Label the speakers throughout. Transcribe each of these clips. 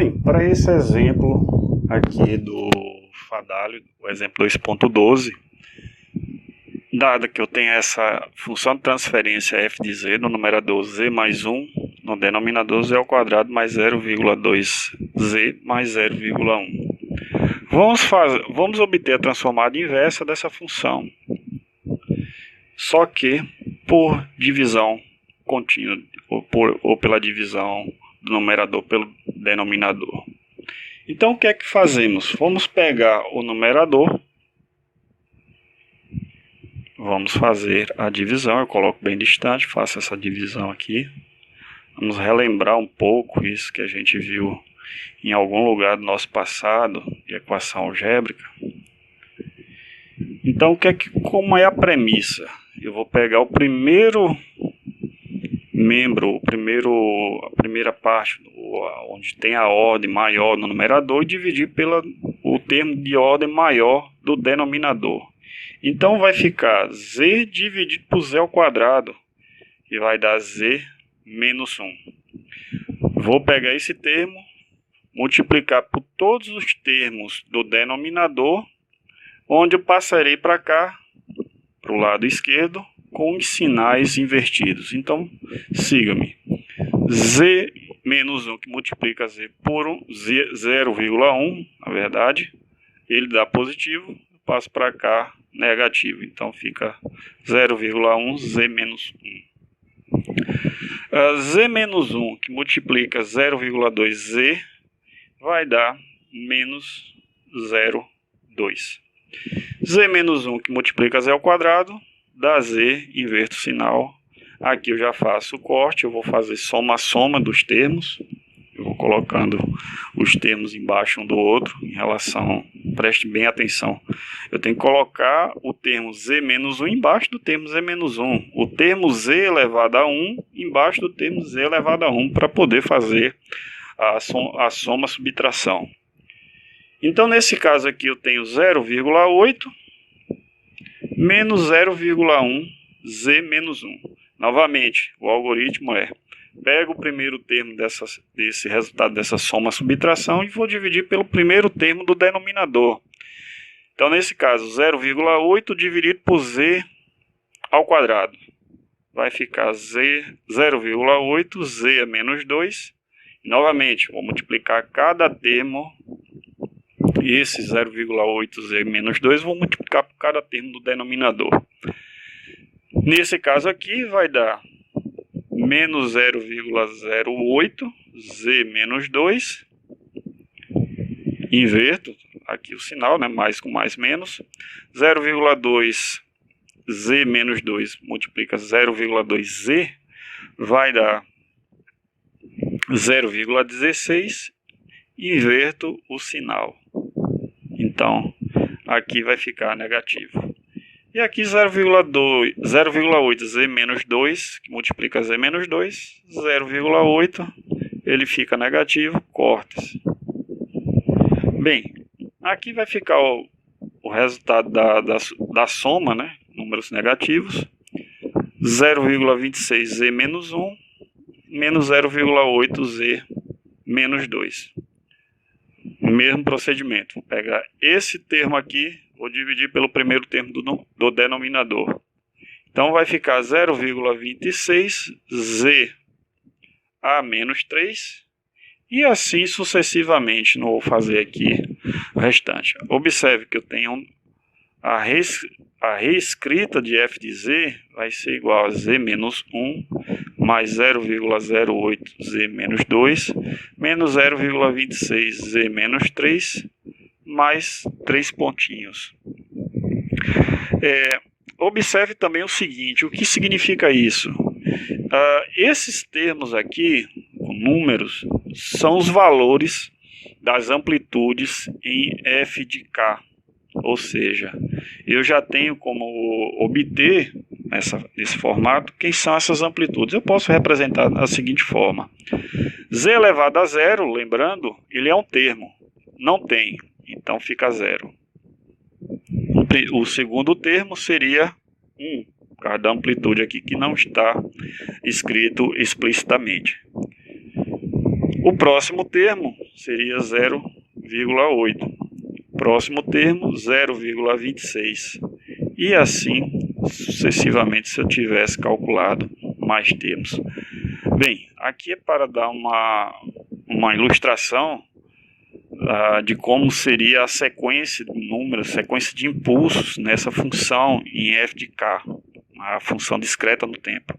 Speaker 1: Bem, para esse exemplo aqui do Fadalho, o exemplo 2.12, dado que eu tenho essa função de transferência f de z no numerador z mais 1, no denominador z ao quadrado mais 0,2z mais 0,1. Vamos obter a transformada inversa dessa função, só que por divisão contínua, ou pela divisão do numerador pelo denominador. Então o que é que fazemos? Vamos pegar o numerador, vamos fazer a divisão, eu coloco bem distante, faço essa divisão aqui. Vamos relembrar um pouco isso que a gente viu em algum lugar do nosso passado, de equação algébrica. Então, como é a premissa? Eu vou pegar o primeiro membro, a primeira parte, onde tem a ordem maior no numerador, e dividir o termo de ordem maior do denominador. Então, vai ficar z dividido por z ao quadrado, que vai dar z menos 1. Vou pegar esse termo, multiplicar por todos os termos do denominador, onde eu passarei para cá, para o lado esquerdo, com os sinais invertidos. Então, siga-me. Z menos 1 que multiplica z por 1, 0,1, na verdade, ele dá positivo, eu passo para cá negativo. Então, fica 0,1 z menos 1. Z menos 1 que multiplica 0,2z vai dar menos 0,2. Z menos 1 que multiplica z ao quadrado dá z, inverto o sinal. Aqui eu já faço o corte, eu vou fazer soma dos termos. Eu vou colocando os termos embaixo um do outro, em relação, preste bem atenção. Eu tenho que colocar o termo z menos 1 embaixo do termo z menos 1. O termo z elevado a 1 embaixo do termo z elevado a 1, para poder fazer a soma-subtração. Então, nesse caso aqui, eu tenho 0,8 menos 0,1 z menos 1. Novamente, o algoritmo pego o primeiro termo desse resultado dessa soma-subtração e vou dividir pelo primeiro termo do denominador. Então, nesse caso, 0,8 dividido por z ao quadrado. Vai ficar 0,8, z é menos 2. E, novamente, vou multiplicar cada termo. E esse 0,8z menos 2 vou multiplicar por cada termo do denominador. Nesse caso aqui vai dar menos 0,08 z menos 2. Inverto aqui o sinal, né? Mais com mais menos. 0,2 z menos 2 multiplica 0,2z vai dar 0,16. Inverto o sinal. Então, aqui vai ficar negativo. E aqui 0,8 z menos 2, que multiplica z menos 2, 0,8, ele fica negativo, corta-se. Bem, aqui vai ficar o resultado da soma, né? Números negativos. 0,26 z menos 1, menos 0,8 z menos 2. O mesmo procedimento. Vou pegar esse termo aqui, vou dividir pelo primeiro termo do denominador. Então vai ficar 0,26 z a menos 3. E assim sucessivamente. Não vou fazer aqui o restante. Observe que eu tenho a reescrita de f de z vai ser igual a z menos 1 mais 0,08z menos 2 menos 0,26z menos 3 mais 3 pontinhos. Observe também o seguinte, o que significa isso? Esses termos aqui, números, são os valores das amplitudes em f de k. Ou seja, eu já tenho como obter nesse formato quem são essas amplitudes. Eu posso representar da seguinte forma. Z elevado a zero, lembrando, ele é um termo. Não tem, então fica zero. O segundo termo seria 1, por causa da amplitude aqui que não está escrito explicitamente. O próximo termo seria 0,8. Próximo termo, 0,26. E assim sucessivamente, se eu tivesse calculado mais termos. Bem, aqui é para dar uma ilustração de como seria a sequência de números, sequência de impulsos nessa função em f de k, a função discreta no tempo.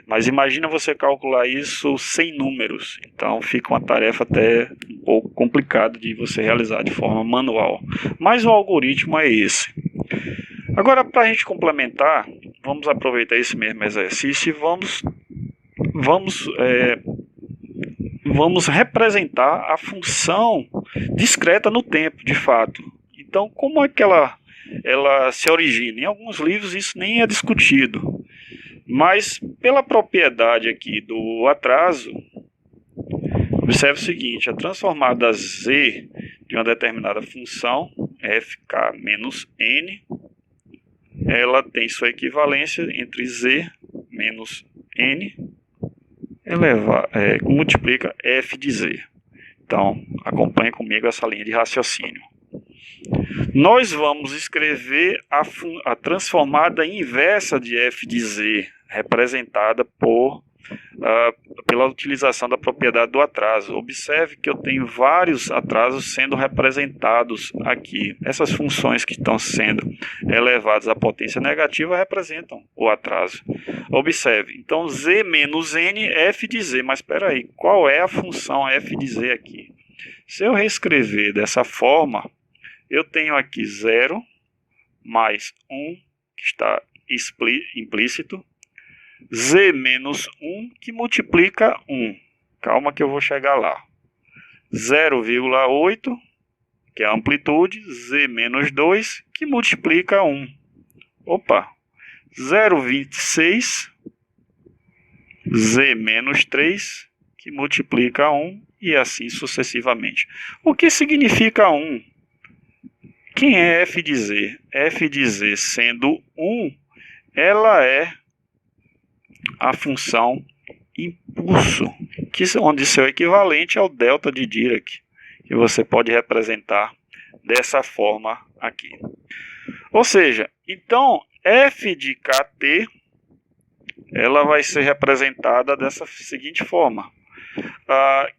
Speaker 1: Mas imagina você calcular isso sem números, então fica uma tarefa até um pouco complicada de você realizar de forma manual. Mas o algoritmo é esse. Agora, para a gente complementar, vamos aproveitar esse mesmo exercício e vamos representar a função discreta no tempo, de fato. Então, como é que ela se origina? Em alguns livros isso nem é discutido, mas pela propriedade aqui do atraso, observe o seguinte: a transformada z de uma determinada função, fk menos n, ela tem sua equivalência entre z menos n multiplica f de z. Então, acompanhe comigo essa linha de raciocínio. Nós vamos escrever a transformada inversa de f de z, representada pela utilização da propriedade do atraso. Observe que eu tenho vários atrasos sendo representados aqui. Essas funções que estão sendo elevadas à potência negativa representam o atraso. Observe, então z menos n é f de z, mas espera aí, qual é a função f de z aqui? Se eu reescrever dessa forma, eu tenho aqui 0 mais 1, que está implícito, z menos 1, que multiplica 1. Calma que eu vou chegar lá. 0,8, que é a amplitude, z menos 2, que multiplica 1. Opa! 0,26, z menos 3, que multiplica 1, e assim sucessivamente. O que significa 1? Quem é f de z? F de z sendo 1, ela é a função impulso, onde seu equivalente é o delta de Dirac, que você pode representar dessa forma aqui. Ou seja, então f de kt ela vai ser representada dessa seguinte forma.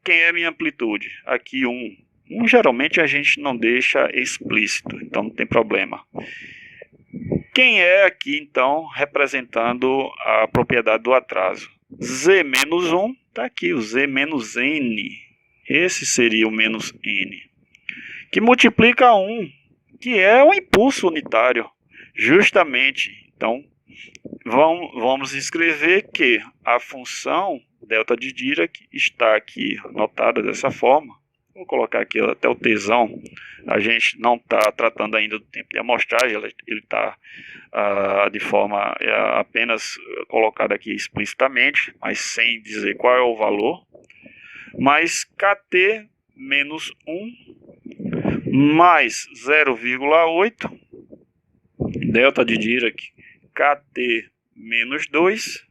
Speaker 1: Quem é minha amplitude? Aqui 1. 1 geralmente a gente não deixa explícito, então não tem problema. Quem é aqui, então, representando a propriedade do atraso? Z menos 1, está aqui, o Z menos N. Esse seria o menos N. Que multiplica 1, que é o impulso unitário. Justamente, então, vamos escrever que a função delta de Dirac está aqui anotada dessa forma. Vou colocar aqui até o tesão. A gente não está tratando ainda do tempo de amostragem, ele está de forma apenas colocada aqui explicitamente, mas sem dizer qual é o valor. Mais kt menos 1 mais 0,8, delta de Dirac, kt menos 2,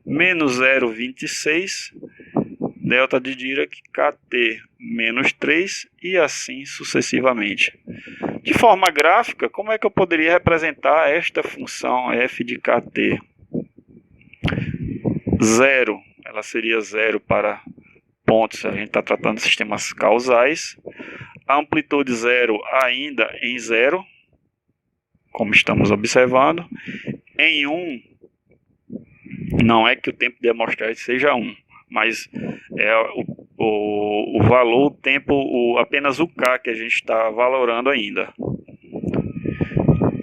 Speaker 1: menos 0,26, delta de Dirac, kt menos 3, e assim sucessivamente. De forma gráfica, como é que eu poderia representar esta função f de kt? 0, ela seria 0 para pontos, a gente está tratando de sistemas causais. A amplitude 0 ainda em 0, como estamos observando. Em 1, não é que o tempo de amostragem seja 1, mas é o valor, o tempo, apenas o K que a gente está valorando ainda.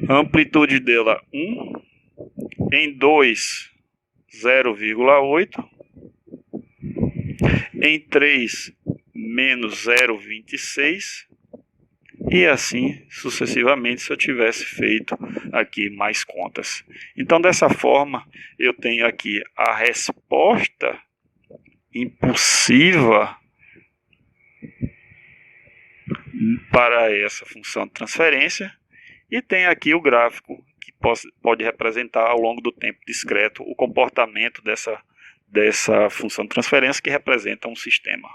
Speaker 1: A amplitude dela 1, em 2, 0,8, em 3, menos 0,26, e assim sucessivamente se eu tivesse feito aqui mais contas. Então, dessa forma, eu tenho aqui a resposta impulsiva para essa função de transferência, e tem aqui o gráfico que pode representar ao longo do tempo discreto o comportamento dessa função de transferência que representa um sistema.